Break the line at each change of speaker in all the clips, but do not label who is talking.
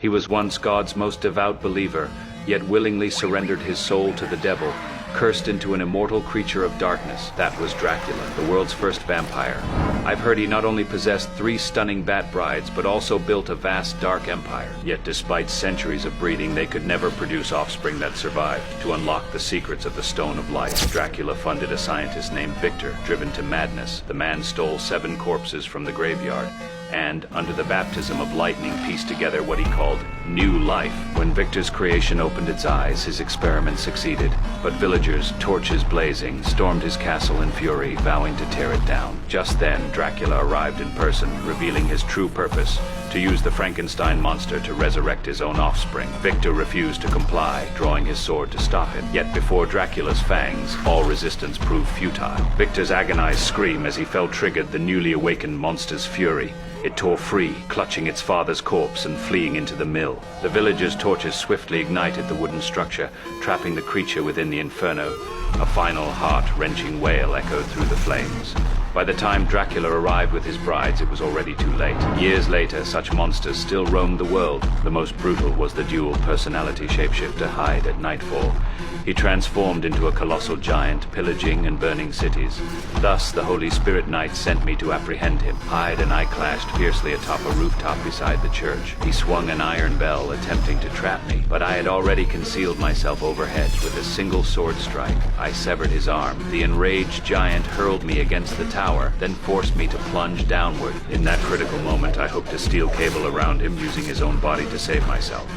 He was once God's most devout believer, yet willingly surrendered his soul to the devil, cursed into an immortal creature of darkness. That was Dracula, the world's first vampire. I've heard he not only possessed 3 stunning bat brides, but also built a vast dark empire. Yet despite centuries of breeding, they could never produce offspring that survived. To unlock the secrets of the Stone of Life, Dracula funded a scientist named Victor. Driven to madness, the man stole 7 corpses from the graveyard, and, under the baptism of lightning, pieced together what he called new life. When Victor's creation opened its eyes, his experiment succeeded. But villagers, torches blazing, stormed his castle in fury, vowing to tear it down. Just then, Dracula arrived in person, revealing his true purpose: to use the Frankenstein monster to resurrect his own offspring. Victor refused to comply, drawing his sword to stop him. Yet before Dracula's fangs, all resistance proved futile. Victor's agonized scream as he felt triggered the newly awakened monster's fury. It tore free, clutching its father's corpse and fleeing into the mill. The villagers' torches swiftly ignited the wooden structure, trapping the creature within the inferno. A final heart-wrenching wail echoed through the flames. By the time Dracula arrived with his brides, it was already too late. Years later, such monsters still roamed the world. The most brutal was the dual personality shapeshifter Hyde at nightfall. He transformed into a colossal giant, pillaging and burning cities. Thus, the Holy Spirit Knight sent me to apprehend him. Hyde and I clashed fiercely atop a rooftop beside the church. He swung an iron bell, attempting to trap me, but I had already concealed myself overhead. With a single sword strike, I severed his arm. The enraged giant hurled me against the tower, then forced me to plunge downward. In that critical moment, I hooked a steel cable around him, using his own body to save myself.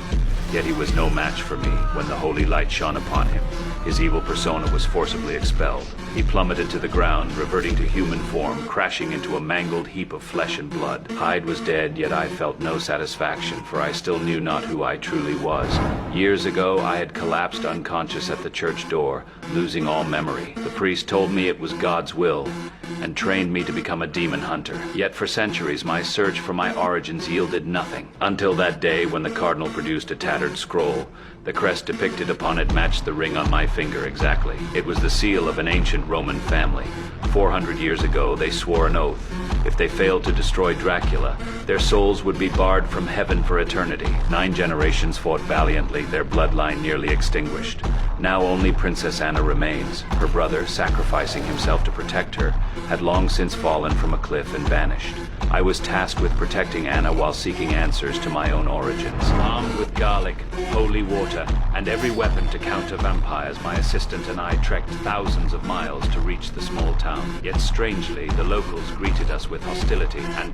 Yet he was no match for me when the holy light shone upon him. His evil persona was forcibly expelled. He plummeted to the ground, reverting to human form, crashing into a mangled heap of flesh and blood. Hyde was dead, yet I felt no satisfaction, for I still knew not who I truly was. Years ago, I had collapsed unconscious at the church door, losing all memory. The priest told me it was God's will, and trained me to become a demon hunter. Yet for centuries, my search for my origins yielded nothing. Until that day when the cardinal produced a tattered scroll. The crest depicted upon it matched the ring on my finger exactly. It was the seal of an ancient Roman family. 400 years ago, they swore an oath. If they failed to destroy Dracula, their souls would be barred from heaven for eternity. 9 generations fought valiantly, their bloodline nearly extinguished. Now only Princess Anna remains. Her brother, sacrificing himself to protect her, had long since fallen from a cliff and vanished. I was tasked with protecting Anna while seeking answers to my own origins. Armed with garlic, holy water, and every weapon to counter vampires, my assistant and I trekked thousands of miles to reach the small town. Yet strangely, the locals greeted us with hostility and